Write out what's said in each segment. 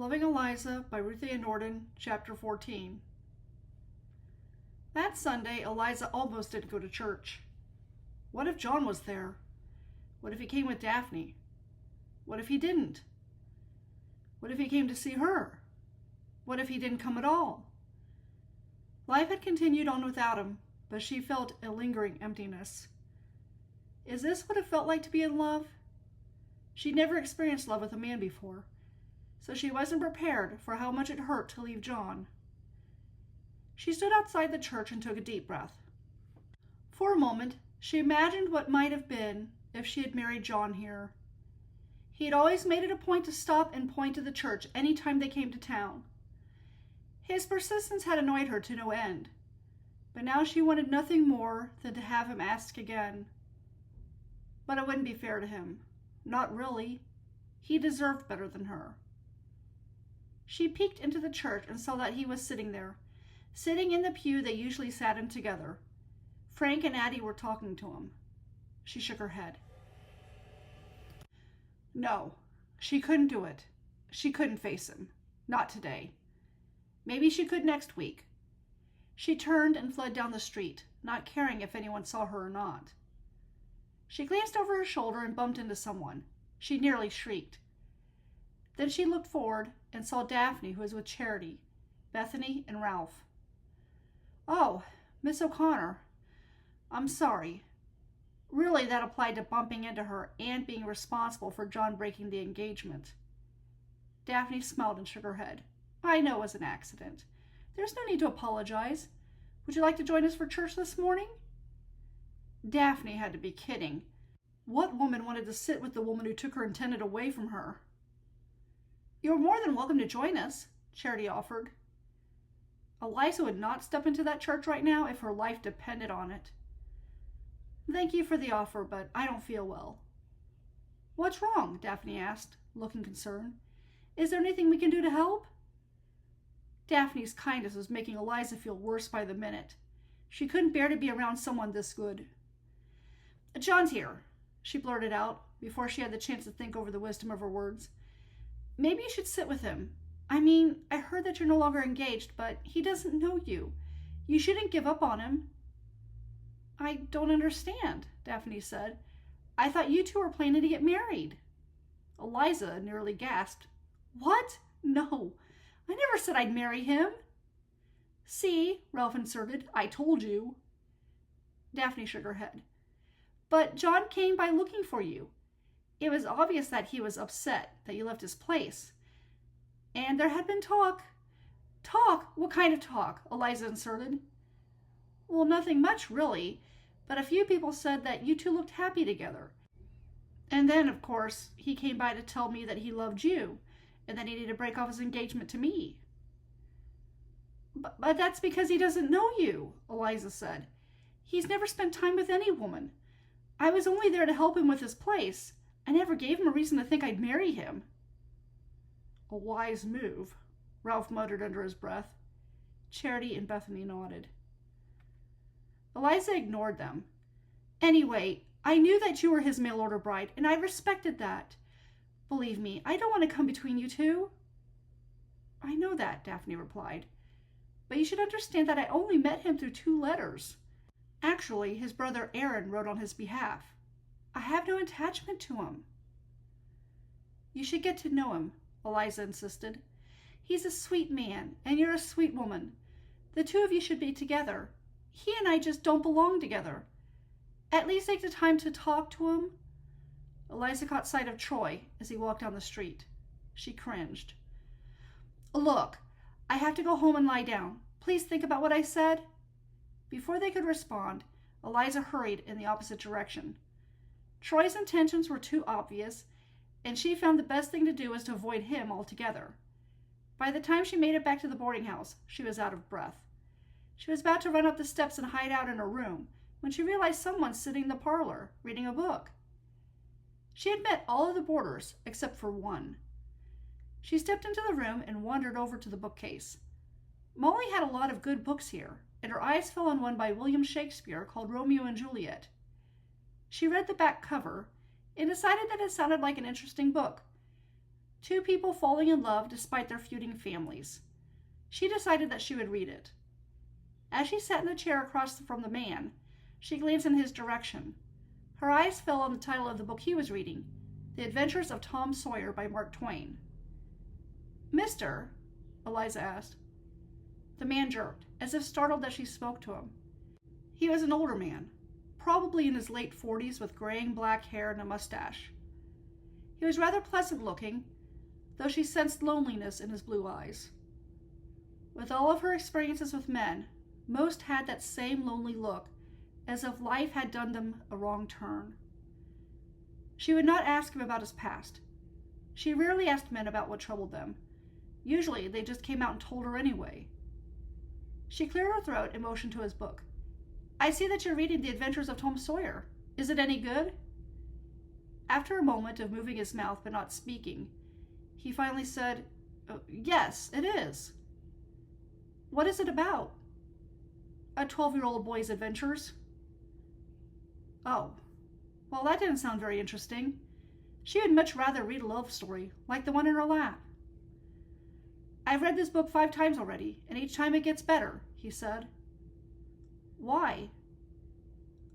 Loving Eliza by Ruth and Nordin, Chapter 14. That Sunday, Eliza almost didn't go to church. What if John was there? What if he came with Daphne? What if he didn't? What if he came to see her? What if he didn't come at all? Life had continued on without him, but she felt a lingering emptiness. Is this what it felt like to be in love? She'd never experienced love with a man before, so she wasn't prepared for how much it hurt to leave John. She stood outside the church and took a deep breath. For a moment, she imagined what might have been if she had married John here. He had always made it a point to stop and point to the church any time they came to town. His persistence had annoyed her to no end, but now she wanted nothing more than to have him ask again. But it wouldn't be fair to him. Not really. He deserved better than her. She peeked into the church and saw that he was sitting there, sitting in the pew they usually sat in together. Frank and Addie were talking to him. She shook her head. No, she couldn't do it. She couldn't face him. Not today. Maybe she could next week. She turned and fled down the street, not caring if anyone saw her or not. She glanced over her shoulder and bumped into someone. She nearly shrieked. Then she looked forward and saw Daphne, who was with Charity, Bethany, and Ralph. Oh, Miss O'Connor. I'm sorry. Really, that applied to bumping into her and being responsible for John breaking the engagement. Daphne smiled and shook her head. I know it was an accident. There's no need to apologize. Would you like to join us for church this morning? Daphne had to be kidding. What woman wanted to sit with the woman who took her intended away from her? You're more than welcome to join us, Charity offered. Eliza would not step into that church right now if her life depended on it. Thank you for the offer, but I don't feel well. What's wrong? Daphne asked, looking concerned. Is there anything we can do to help? Daphne's kindness was making Eliza feel worse by the minute. She couldn't bear to be around someone this good. John's here, she blurted out, before she had the chance to think over the wisdom of her words. Maybe you should sit with him. I mean, I heard that you're no longer engaged, but he doesn't know you. You shouldn't give up on him. I don't understand, Daphne said. I thought you two were planning to get married. Eliza nearly gasped. What? No, I never said I'd marry him. See, Ralph inserted, I told you. Daphne shook her head. But John came by looking for you. It was obvious that he was upset that you left his place. And there had been talk. Talk? What kind of talk? Eliza inserted. Well, nothing much, really, but a few people said that you two looked happy together. And then, of course, he came by to tell me that he loved you, and that he needed to break off his engagement to me. But that's because he doesn't know you, Eliza said. He's never spent time with any woman. I was only there to help him with his place. I never gave him a reason to think I'd marry him. A wise move, Ralph muttered under his breath. Charity and Bethany nodded. Eliza ignored them. Anyway, I knew that you were his mail-order bride, and I respected that. Believe me, I don't want to come between you two. I know that, Daphne replied. But you should understand that I only met him through 2 letters. Actually, his brother Aaron wrote on his behalf. I have no attachment to him. You should get to know him, Eliza insisted. He's a sweet man, and you're a sweet woman. The 2 of you should be together. He and I just don't belong together. At least take the time to talk to him. Eliza caught sight of Troy as he walked down the street. She cringed. Look, I have to go home and lie down. Please think about what I said. Before they could respond, Eliza hurried in the opposite direction. Troy's intentions were too obvious, and she found the best thing to do was to avoid him altogether. By the time she made it back to the boarding house, she was out of breath. She was about to run up the steps and hide out in her room when she realized someone sitting in the parlor, reading a book. She had met all of the boarders except for one. She stepped into the room and wandered over to the bookcase. Molly had a lot of good books here, and her eyes fell on one by William Shakespeare called Romeo and Juliet. She read the back cover and decided that it sounded like an interesting book. Two people falling in love despite their feuding families. She decided that she would read it. As she sat in the chair across from the man, she glanced in his direction. Her eyes fell on the title of the book he was reading, The Adventures of Tom Sawyer by Mark Twain. "Mister?" Eliza asked. The man jerked, as if startled that she spoke to him. He was an older man, probably in his late 40s with graying black hair and a mustache. He was rather pleasant looking, though she sensed loneliness in his blue eyes. With all of her experiences with men, most had that same lonely look, as if life had done them a wrong turn. She would not ask him about his past. She rarely asked men about what troubled them. Usually, they just came out and told her anyway. She cleared her throat and motioned to his book. "I see that you're reading The Adventures of Tom Sawyer. Is it any good?" After a moment of moving his mouth but not speaking, he finally said, "Yes, it is." "What is it about?" "A 12-year-old boy's adventures." "Oh, well, that didn't sound very interesting. She would much rather read a love story, like the one in her lap." "I've read this book 5 times already, and each time it gets better," he said. "Why?"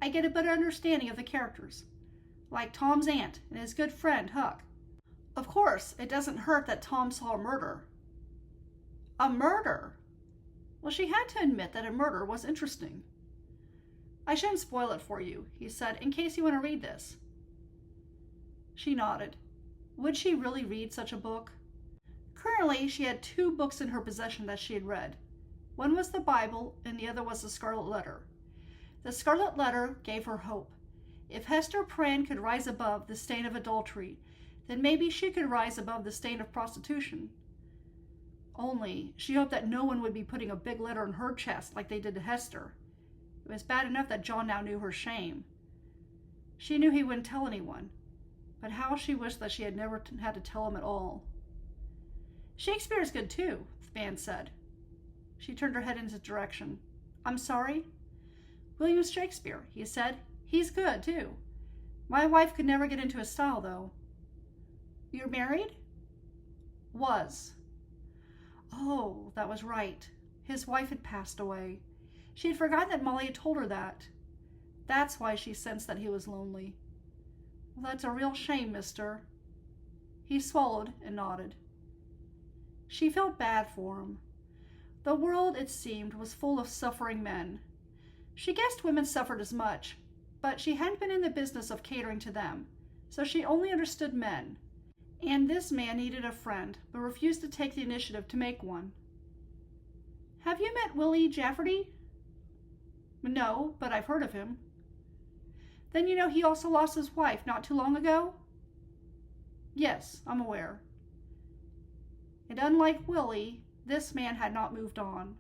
"I get a better understanding of the characters, like Tom's aunt and his good friend, Huck. Of course, it doesn't hurt that Tom saw a murder." "A murder?" Well, she had to admit that a murder was interesting. "I shouldn't spoil it for you," he said, "in case you want to read this." She nodded. Would she really read such a book? Currently, she had 2 books in her possession that she had read. One was the Bible, and the other was the Scarlet Letter. The Scarlet Letter gave her hope. If Hester Prynne could rise above the stain of adultery, then maybe she could rise above the stain of prostitution. Only, she hoped that no one would be putting a big letter in her chest like they did to Hester. It was bad enough that John now knew her shame. She knew he wouldn't tell anyone, but how she wished that she had never had to tell him at all. "Shakespeare is good too," the man said. She turned her head in his direction. "I'm sorry?" "William Shakespeare," he said. "He's good too. My wife could never get into his style, though." "You're married?" "Was." Oh, that was right. His wife had passed away. She had forgotten that Molly had told her that. That's why she sensed that he was lonely. "Well, that's a real shame, mister." He swallowed and nodded. She felt bad for him. The world, it seemed, was full of suffering men. She guessed women suffered as much, but she hadn't been in the business of catering to them, so she only understood men. And this man needed a friend, but refused to take the initiative to make one. "Have you met Willie Jafferty?" "No, but I've heard of him." "Then you know he also lost his wife not too long ago?" "Yes, I'm aware." And unlike Willie, this man had not moved on.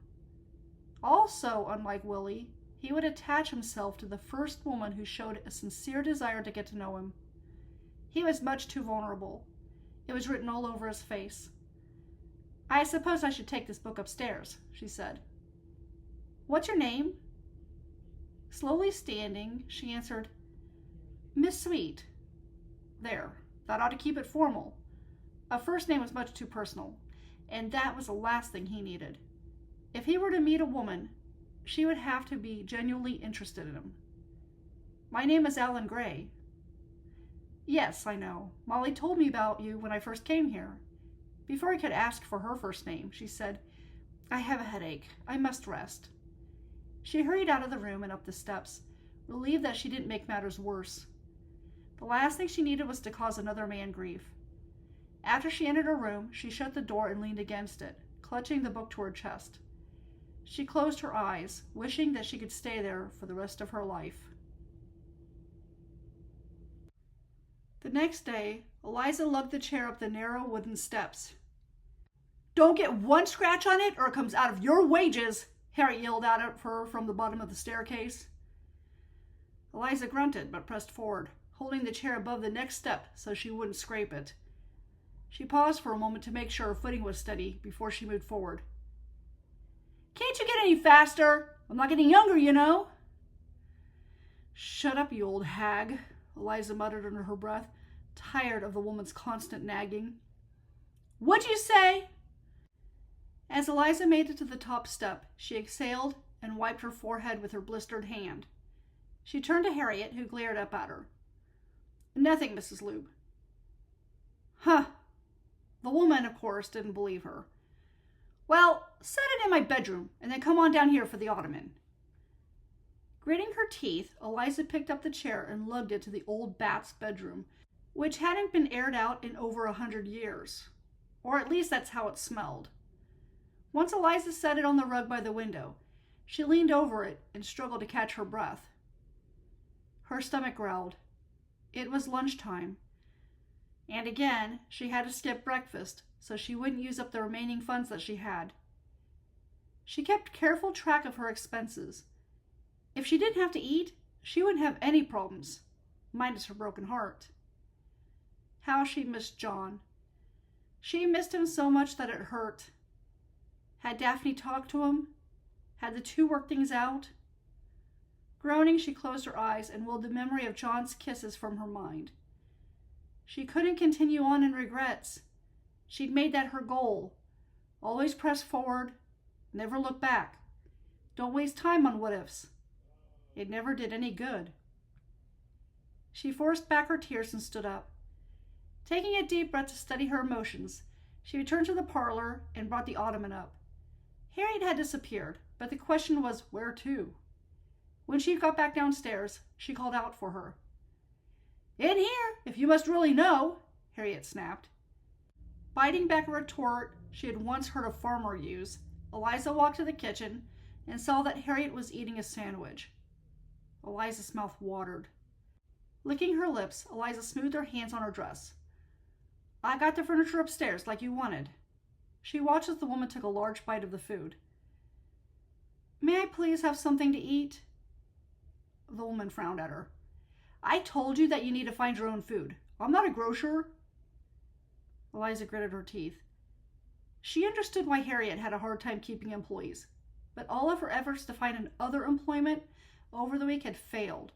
Also, unlike Willie, he would attach himself to the first woman who showed a sincere desire to get to know him. He was much too vulnerable. It was written all over his face. "I suppose I should take this book upstairs," she said. "What's your name?" Slowly standing, she answered, "Miss Sweet." There, that ought to keep it formal. A first name was much too personal, and that was the last thing he needed. If he were to meet a woman, she would have to be genuinely interested in him. "My name is Alan Gray." "Yes, I know. Molly told me about you when I first came here." Before he could ask for her first name, she said, "I have a headache. I must rest." She hurried out of the room and up the steps, relieved that she didn't make matters worse. The last thing she needed was to cause another man grief. After she entered her room, she shut the door and leaned against it, clutching the book to her chest. She closed her eyes, wishing that she could stay there for the rest of her life. The next day, Eliza lugged the chair up the narrow wooden steps. "Don't get one scratch on it or it comes out of your wages," Harry yelled out at her from the bottom of the staircase. Eliza grunted but pressed forward, holding the chair above the next step so she wouldn't scrape it. She paused for a moment to make sure her footing was steady before she moved forward. "Can't you get any faster? I'm not getting younger, you know." "Shut up, you old hag," Eliza muttered under her breath, tired of the woman's constant nagging. What'd you say? As Eliza made it to the top step, she exhaled and wiped her forehead with her blistered hand. She turned to Harriet, who glared up at her. Nothing, Mrs. Lube. Huh. The woman, of course, didn't believe her. Well, set it in my bedroom, and then come on down here for the ottoman. Gritting her teeth, Eliza picked up the chair and lugged it to the old bat's bedroom, which hadn't been aired out in over 100 years. Or at least that's how it smelled. Once Eliza set it on the rug by the window, she leaned over it and struggled to catch her breath. Her stomach growled. It was lunchtime. And again, she had to skip breakfast so she wouldn't use up the remaining funds that she had. She kept careful track of her expenses. If she didn't have to eat, she wouldn't have any problems, minus her broken heart. How she missed John. She missed him so much that it hurt. Had Daphne talked to him? Had the two worked things out? Groaning, she closed her eyes and willed the memory of John's kisses from her mind. She couldn't continue on in regrets. She'd made that her goal. Always press forward, never look back. Don't waste time on what-ifs. It never did any good. She forced back her tears and stood up. Taking a deep breath to steady her emotions, she returned to the parlor and brought the ottoman up. Harriet had disappeared, but the question was, where to? When she got back downstairs, she called out for her. In here, if you must really know, Harriet snapped. Biting back a retort she had once heard a farmer use, Eliza walked to the kitchen and saw that Harriet was eating a sandwich. Eliza's mouth watered. Licking her lips, Eliza smoothed her hands on her dress. I got the furniture upstairs like you wanted. She watched as the woman took a large bite of the food. May I please have something to eat? The woman frowned at her. I told you that you need to find your own food. I'm not a grocer. Eliza gritted her teeth. She understood why Harriet had a hard time keeping employees, but all of her efforts to find another employment over the week had failed.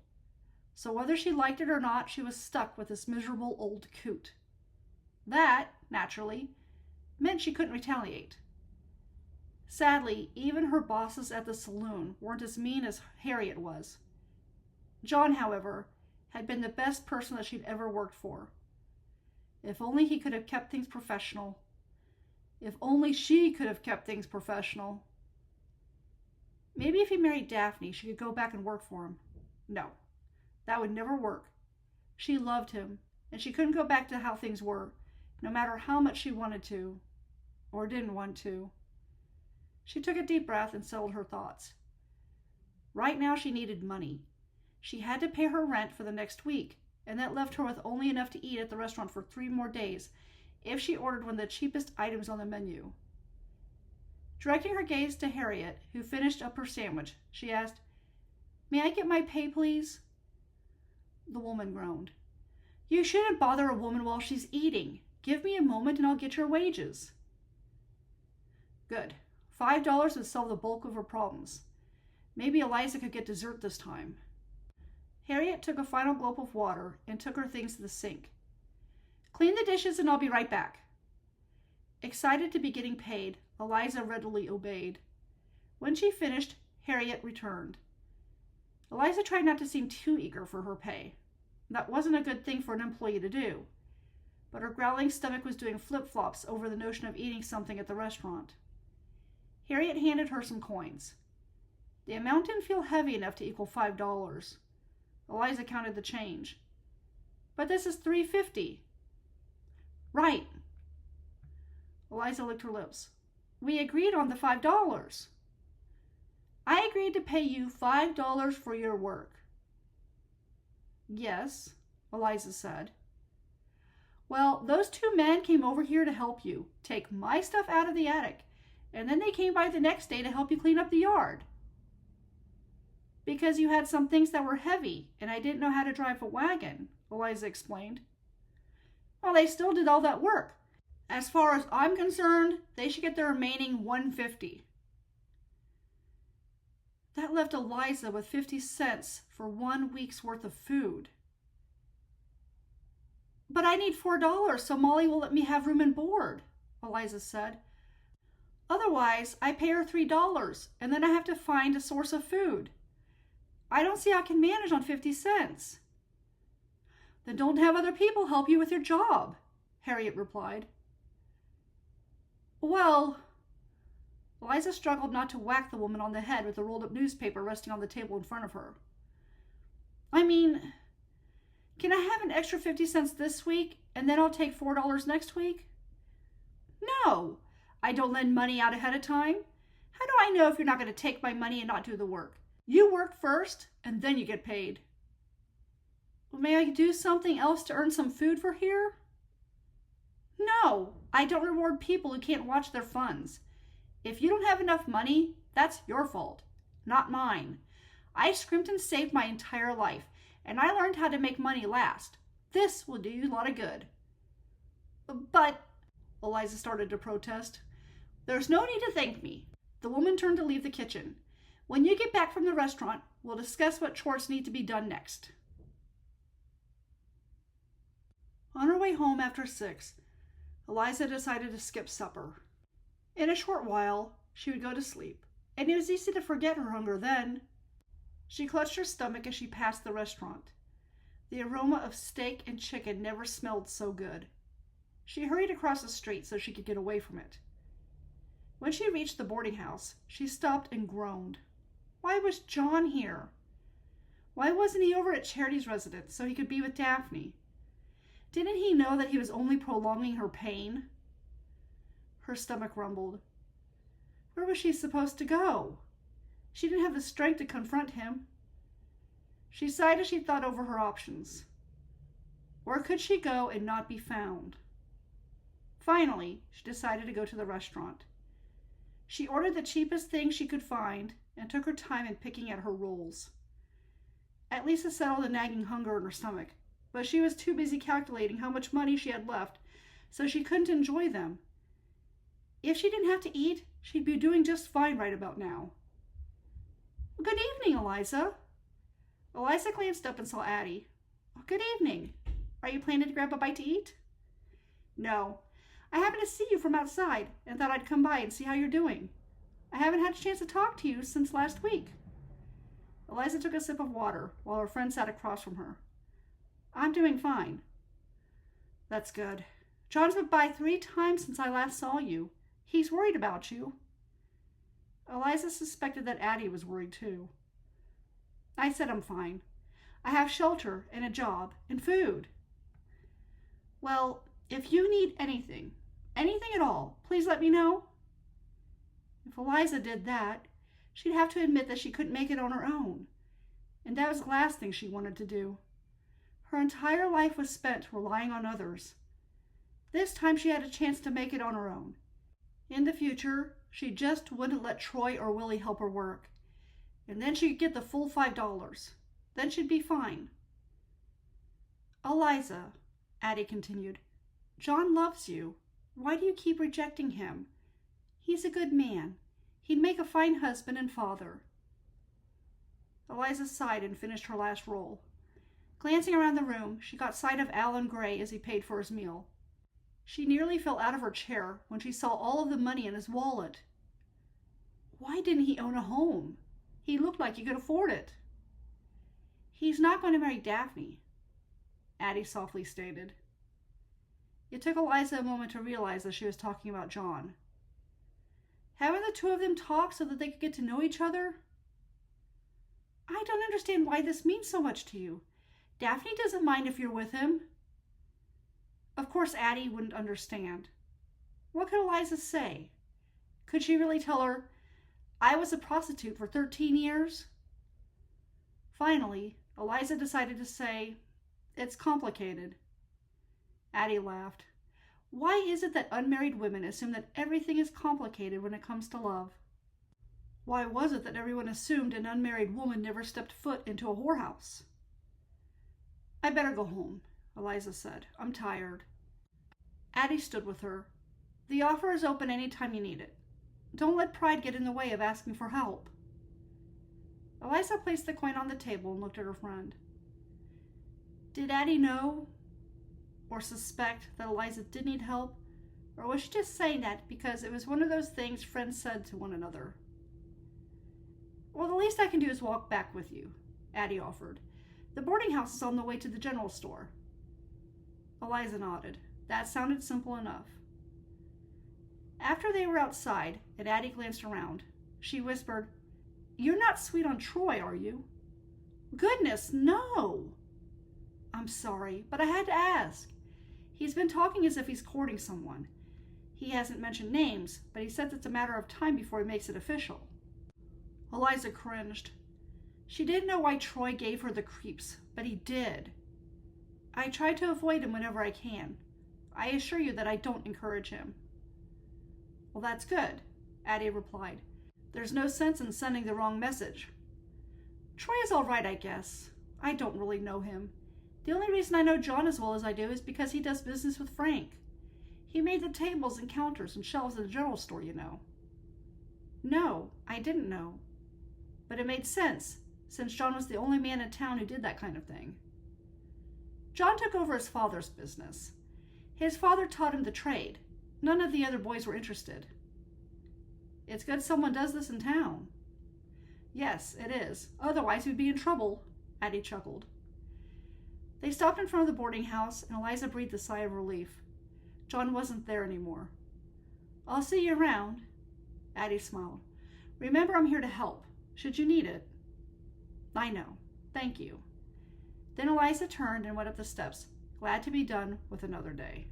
So whether she liked it or not, she was stuck with this miserable old coot. That, naturally, meant she couldn't retaliate. Sadly, even her bosses at the saloon weren't as mean as Harriet was. John, however, had been the best person that she'd ever worked for. If only he could have kept things professional. If only she could have kept things professional. Maybe if he married Daphne, she could go back and work for him. No, that would never work. She loved him, and she couldn't go back to how things were, no matter how much she wanted to, or didn't want to. She took a deep breath and settled her thoughts. Right now she needed money. She had to pay her rent for the next week, and that left her with only enough to eat at the restaurant for 3 more days if she ordered one of the cheapest items on the menu. Directing her gaze to Harriet, who finished up her sandwich, she asked, May I get my pay, please? The woman groaned. You shouldn't bother a woman while she's eating. Give me a moment and I'll get your wages. Good. $5 would solve the bulk of her problems. Maybe Eliza could get dessert this time. Harriet took a final gulp of water and took her things to the sink. Clean the dishes and I'll be right back. Excited to be getting paid, Eliza readily obeyed. When she finished, Harriet returned. Eliza tried not to seem too eager for her pay. That wasn't a good thing for an employee to do, but her growling stomach was doing flip-flops over the notion of eating something at the restaurant. Harriet handed her some coins. The amount didn't feel heavy enough to equal $5. Eliza counted the change. But this is $3.50. Right. Eliza licked her lips. We agreed on the $5. I agreed to pay you $5 for your work. Yes, Eliza said. Well, those 2 men came over here to help you take my stuff out of the attic, and then they came by the next day to help you clean up the yard. Because you had some things that were heavy, and I didn't know how to drive a wagon, Eliza explained. Well, they still did all that work. As far as I'm concerned, they should get the remaining $1.50. That left Eliza with 50 cents for 1 week's worth of food. But I need $4 so Molly will let me have room and board, Eliza said. Otherwise, I pay her $3, and then I have to find a source of food. I don't see how I can manage on 50 cents. Then don't have other people help you with your job, Harriet replied. Well, Eliza struggled not to whack the woman on the head with the rolled-up newspaper resting on the table in front of her. I mean, can I have an extra 50 cents this week, and then I'll take $4 next week? No, I don't lend money out ahead of time. How do I know if you're not going to take my money and not do the work? You work first, and then you get paid. May I do something else to earn some food for here? No, I don't reward people who can't watch their funds. If you don't have enough money, that's your fault, not mine. I scrimped and saved my entire life, and I learned how to make money last. This will do you a lot of good. But, Eliza started to protest, there's no need to thank me. The woman turned to leave the kitchen. When you get back from the restaurant, we'll discuss what chores need to be done next. On her way home after 6, Eliza decided to skip supper. In a short while, she would go to sleep, and it was easy to forget her hunger then. She clutched her stomach as she passed the restaurant. The aroma of steak and chicken never smelled so good. She hurried across the street so she could get away from it. When she reached the boarding house, she stopped and groaned. Why was John here? Why wasn't he over at Charity's residence so he could be with Daphne? Didn't he know that he was only prolonging her pain? Her stomach rumbled. Where was she supposed to go? She didn't have the strength to confront him. She sighed as she thought over her options. Where could she go and not be found? Finally, she decided to go to the restaurant. She ordered the cheapest thing she could find and took her time in picking at her rolls. At least it settled a nagging hunger in her stomach, but she was too busy calculating how much money she had left, so she couldn't enjoy them. If she didn't have to eat, she'd be doing just fine right about now. Good evening, Eliza. Eliza glanced up and saw Addie. Good evening. Are you planning to grab a bite to eat? No. I happened to see you from outside and thought I'd come by and see how you're doing. I haven't had a chance to talk to you since last week. Eliza took a sip of water while her friend sat across from her. I'm doing fine. That's good. John's been by 3 times since I last saw you. He's worried about you. Eliza suspected that Addie was worried too. I said I'm fine. I have shelter and a job and food. Well, if you need anything at all, please let me know. If Eliza did that, she'd have to admit that she couldn't make it on her own. And that was the last thing she wanted to do. Her entire life was spent relying on others. This time she had a chance to make it on her own. In the future, she just wouldn't let Troy or Willie help her work. And then she'd get the full $5. Then she'd be fine. Eliza, Addie continued, John loves you. Why do you keep rejecting him? He's a good man. He'd make a fine husband and father. Eliza sighed and finished her last roll. Glancing around the room, she caught sight of Alan Gray as he paid for his meal. She nearly fell out of her chair when she saw all of the money in his wallet. Why didn't he own a home? He looked like he could afford it. He's not going to marry Daphne, Addie softly stated. It took Eliza a moment to realize that she was talking about John. Haven't the 2 of them talked so that they could get to know each other? I don't understand why this means so much to you. Daphne doesn't mind if you're with him. Of course, Addie wouldn't understand. What could Eliza say? Could she really tell her, I was a prostitute for 13 years? Finally, Eliza decided to say, it's complicated. Addie laughed. Why is it that unmarried women assume that everything is complicated when it comes to love? Why was it that everyone assumed an unmarried woman never stepped foot into a whorehouse? I better go home, Eliza said. I'm tired. Addie stood with her. The offer is open any time you need it. Don't let pride get in the way of asking for help. Eliza placed the coin on the table and looked at her friend. Did Addie know or suspect that Eliza did need help, Or was she just saying that because it was one of those things friends said to one another? Well, the least I can do is walk back with you, Addie offered. The boarding house is on the way to the general store. Eliza nodded. That sounded simple enough. After they were outside, and Addie glanced around, she whispered, "You're not sweet on Troy, are you?" "Goodness, no!" "I'm sorry, but I had to ask. He's been talking as if he's courting someone. He hasn't mentioned names, but he says it's a matter of time before he makes it official." Eliza cringed. She didn't know why Troy gave her the creeps, but he did. "I try to avoid him whenever I can. I assure you that I don't encourage him." "Well, that's good," Addie replied. "There's no sense in sending the wrong message. Troy is all right, I guess. I don't really know him. The only reason I know John as well as I do is because he does business with Frank. He made the tables and counters and shelves in the general store, you know." "No, I didn't know. But it made sense, since John was the only man in town who did that kind of thing." "John took over his father's business. His father taught him the trade. None of the other boys were interested." "It's good someone does this in town." "Yes, it is. Otherwise we'd be in trouble," Addie chuckled. They stopped in front of the boarding house, and Eliza breathed a sigh of relief. John wasn't there anymore. "I'll see you around." Addie smiled. "Remember, I'm here to help, should you need it." "I know. Thank you." Then Eliza turned and went up the steps, glad to be done with another day.